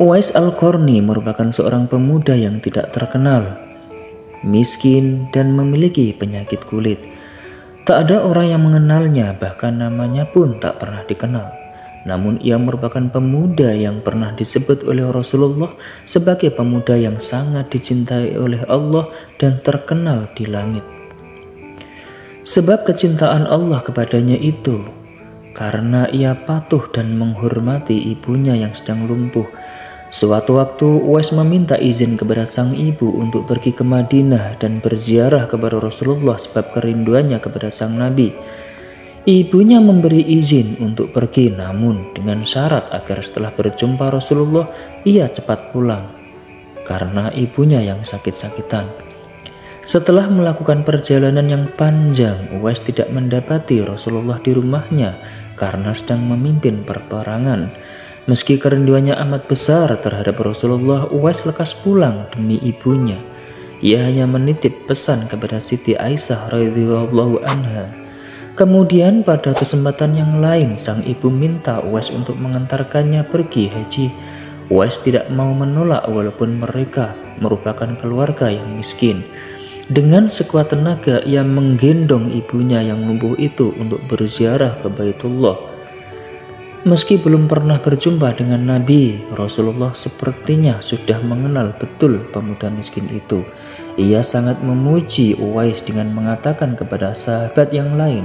Uwais Al-Qarni merupakan seorang pemuda yang tidak terkenal, miskin, dan memiliki penyakit kulit. Tak ada orang yang mengenalnya, bahkan namanya pun tak pernah dikenal. Namun ia merupakan pemuda yang pernah disebut oleh Rasulullah sebagai pemuda yang sangat dicintai oleh Allah dan terkenal di langit. Sebab kecintaan Allah kepadanya itu karena ia patuh dan menghormati ibunya yang sedang lumpuh. Suatu waktu Uwais meminta izin kepada sang ibu untuk pergi ke Madinah dan berziarah kepada Rasulullah sebab kerinduannya kepada sang Nabi. Ibunya memberi izin untuk pergi, namun dengan syarat agar setelah berjumpa Rasulullah ia cepat pulang karena ibunya yang sakit-sakitan. Setelah melakukan perjalanan yang panjang, Uwais tidak mendapati Rasulullah di rumahnya karena sedang memimpin peperangan. Meski kerinduannya amat besar terhadap Rasulullah, Uwais lekas pulang demi ibunya. Ia hanya menitip pesan kepada Siti Aisyah radhiyallahu anha. Kemudian pada kesempatan yang lain, sang ibu minta Uwais untuk mengantarkannya pergi haji. Uwais tidak mau menolak walaupun mereka merupakan keluarga yang miskin. Dengan sekuat tenaga ia menggendong ibunya yang lumpuh itu untuk berziarah ke Baitullah. Meski belum pernah berjumpa dengan Nabi, Rasulullah sepertinya sudah mengenal betul pemuda miskin itu. Ia sangat memuji Uwais dengan mengatakan kepada sahabat yang lain,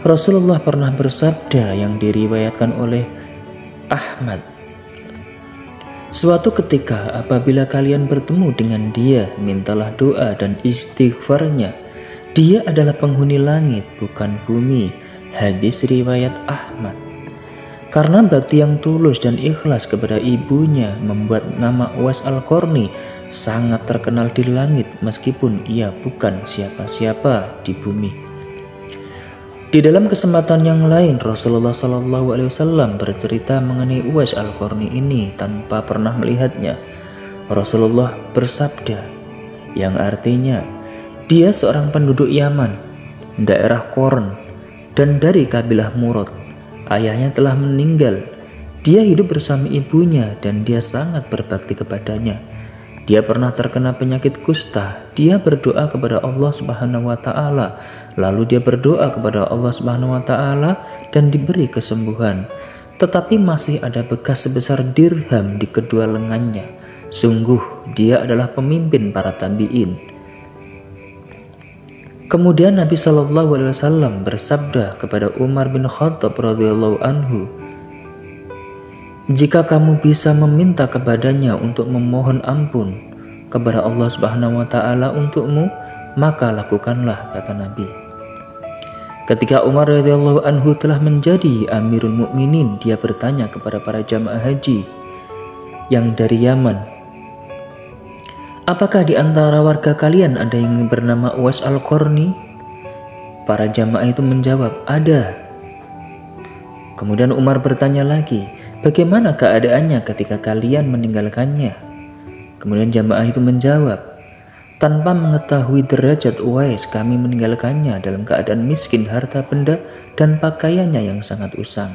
Rasulullah pernah bersabda yang diriwayatkan oleh Ahmad, suatu ketika apabila kalian bertemu dengan dia, mintalah doa dan istighfarnya. Dia adalah penghuni langit, bukan bumi. Hadis riwayat Ahmad. Karena bakti yang tulus dan ikhlas kepada ibunya membuat nama Uwais Al-Qarni sangat terkenal di langit meskipun ia bukan siapa-siapa di bumi. Di dalam kesempatan yang lain, Rasulullah SAW bercerita mengenai Uwais Al-Qarni ini tanpa pernah melihatnya. Rasulullah bersabda, yang artinya dia seorang penduduk Yaman, daerah Qarn, dan dari kabilah Murad. Ayahnya telah meninggal. Dia hidup bersama ibunya dan dia sangat berbakti kepadanya. Dia pernah terkena penyakit kusta. Dia berdoa kepada Allah Subhanahu wa taala. Lalu dia berdoa kepada Allah Subhanahu wa taala dan diberi kesembuhan. Tetapi masih ada bekas sebesar dirham di kedua lengannya. Sungguh dia adalah pemimpin para tabi'in. Kemudian Nabi SAW bersabda kepada Umar bin Khattab radhiyallahu anhu, jika kamu bisa meminta kepadanya untuk memohon ampun kepada Allah Subhanahu wa taala untukmu, maka lakukanlah, kata Nabi. Ketika Umar radhiyallahu anhu telah menjadi Amirul Mukminin, dia bertanya kepada para jamaah haji yang dari Yaman, apakah di antara warga kalian ada yang bernama Uwais Al-Qarni? Para jamaah itu menjawab, ada. Kemudian Umar bertanya lagi, bagaimana keadaannya ketika kalian meninggalkannya? Kemudian jamaah itu menjawab, tanpa mengetahui derajat Uwais, kami meninggalkannya dalam keadaan miskin harta benda dan pakaiannya yang sangat usang.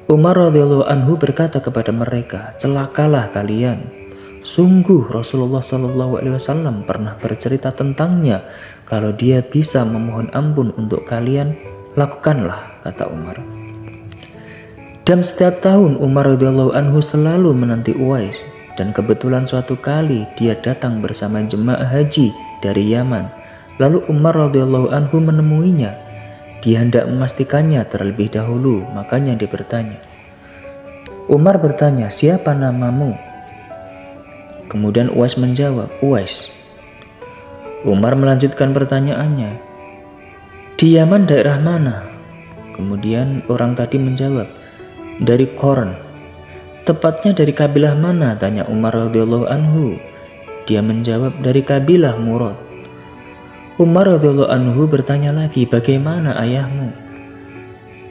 Umar radhiyallahu anhu berkata kepada mereka, celakalah kalian. Sungguh Rasulullah SAW pernah bercerita tentangnya. Kalau dia bisa memohon ampun untuk kalian, lakukanlah, kata Umar. Dan setiap tahun Umar radhiyallahu anhu selalu menanti Uwais. Dan kebetulan suatu kali dia datang bersama jemaah haji dari Yaman. Lalu Umar radhiyallahu anhu menemuinya. Dia hendak memastikannya terlebih dahulu, makanya dia bertanya. Umar bertanya, siapa namamu? Kemudian Uwais menjawab, Uwais. Umar melanjutkan pertanyaannya, di Yaman daerah mana? Kemudian orang tadi menjawab, dari Qarn. Tepatnya dari kabilah mana? Tanya Umar radhiyallahu anhu. Dia menjawab, dari kabilah Murad. Umar radhiyallahu anhu bertanya lagi, bagaimana ayahmu?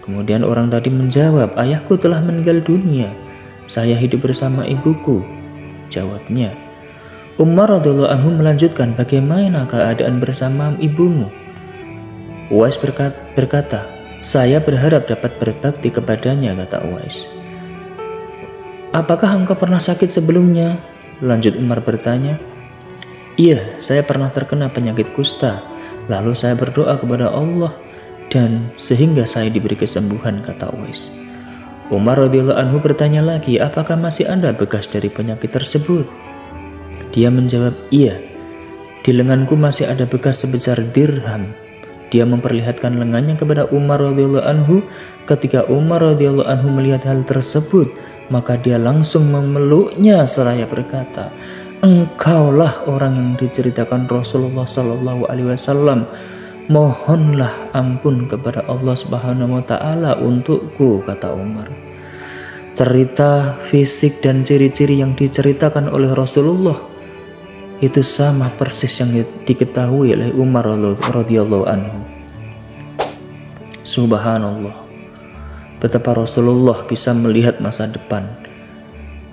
Kemudian orang tadi menjawab, ayahku telah meninggal dunia. Saya hidup bersama ibuku. Jawabnya. Umar radhiyallahu anhu melanjutkan, bagaimana keadaan bersama ibumu? Uwais berkata, saya berharap dapat berbakti kepadanya, kata Uwais. "Apakah engkau pernah sakit sebelumnya?" lanjut Umar bertanya. "Iya, saya pernah terkena penyakit kusta. Lalu saya berdoa kepada Allah dan sehingga saya diberi kesembuhan," kata Uwais. Umar radhiyallahu anhu bertanya lagi, "Apakah masih ada bekas dari penyakit tersebut?" Dia menjawab, "Iya, di lenganku masih ada bekas sebesar dirham." Dia memperlihatkan lengannya kepada Umar radhiyallahu anhu. Ketika Umar radhiyallahu anhu melihat hal tersebut, maka dia langsung memeluknya seraya berkata, "Engkaulah orang yang diceritakan Rasulullah Shallallahu Alaihi Wasallam. Mohonlah ampun kepada Allah Subhanahu Wa Taala untukku," kata Umar. Cerita fisik dan ciri-ciri yang diceritakan oleh Rasulullah itu sama persis yang diketahui oleh Umar radhiyallahu anhu. Subhanallah, betapa Rasulullah bisa melihat masa depan.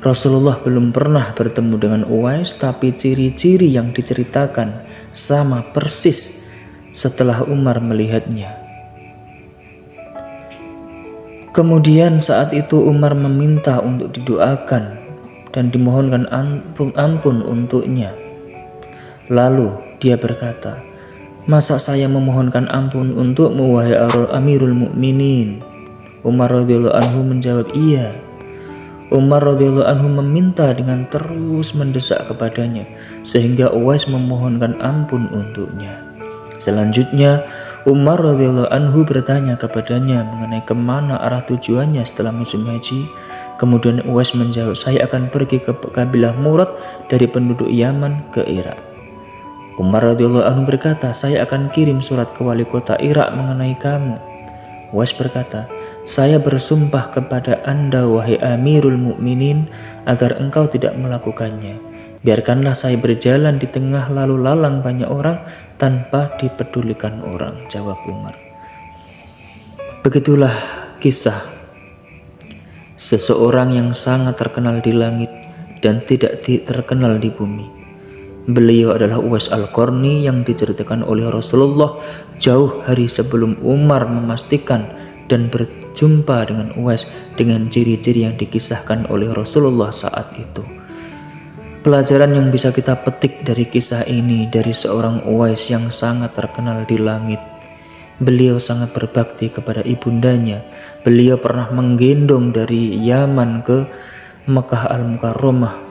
Rasulullah belum pernah bertemu dengan Uwais, tapi ciri-ciri yang diceritakan sama persis setelah Umar melihatnya. Kemudian saat itu Umar meminta untuk didoakan dan dimohonkan ampun untuknya. Lalu dia berkata, "Masa saya memohonkan ampun untukmu, wahai Amirul Mukminin?" Umar radhiyallahu anhu menjawab, "Iya." Umar radhiyallahu anhu meminta dengan terus mendesak kepadanya sehingga Uwais memohonkan ampun untuknya. Selanjutnya Umar radhiyallahu anhu bertanya kepadanya mengenai kemana arah tujuannya setelah musim haji. Kemudian Uwais menjawab, "Saya akan pergi ke kabilah Murad dari penduduk Yaman ke Irak." Umar radhiyallahu anhu berkata, "Saya akan kirim surat ke wali kota Irak mengenai kamu." Uwais berkata, "Saya bersumpah kepada Anda, wahai Amirul Mukminin, agar engkau tidak melakukannya. Biarkanlah saya berjalan di tengah lalu lalang banyak orang tanpa dipedulikan orang," jawab Umar. Begitulah kisah seseorang yang sangat terkenal di langit dan tidak terkenal di bumi. Beliau adalah Uwais Al-Qarni yang diceritakan oleh Rasulullah jauh hari sebelum Umar memastikan dan berjumpa dengan Uwais dengan ciri-ciri yang dikisahkan oleh Rasulullah saat itu. Pelajaran yang bisa kita petik dari kisah ini dari seorang Uwais yang sangat terkenal di langit. Beliau sangat berbakti kepada ibundanya. Beliau pernah menggendong dari Yaman ke Mekah Al-Mukarramah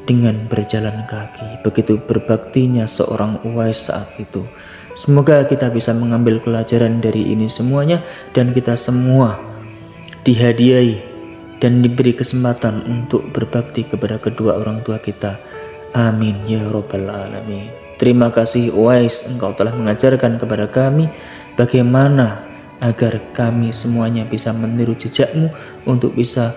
dengan berjalan kaki. Begitu berbaktinya seorang Uwais saat itu. Semoga kita bisa mengambil pelajaran dari ini semuanya dan kita semua dihadiahi dan diberi kesempatan untuk berbakti kepada kedua orang tua kita. Amin ya rabbal alamin. Terima kasih Uwais, engkau telah mengajarkan kepada kami bagaimana agar kami semuanya bisa meniru jejakmu untuk bisa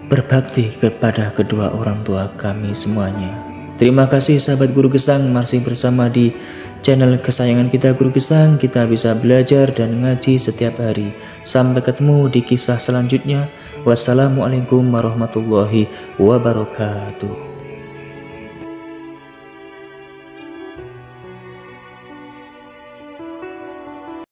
berbakti kepada kedua orang tua kami semuanya. Terima kasih sahabat Guru Gesang, masih bersama di channel kesayangan kita Guru Gesang. Kita bisa belajar dan ngaji setiap hari. Sampai ketemu di kisah selanjutnya. Wassalamualaikum warahmatullahi wabarakatuh.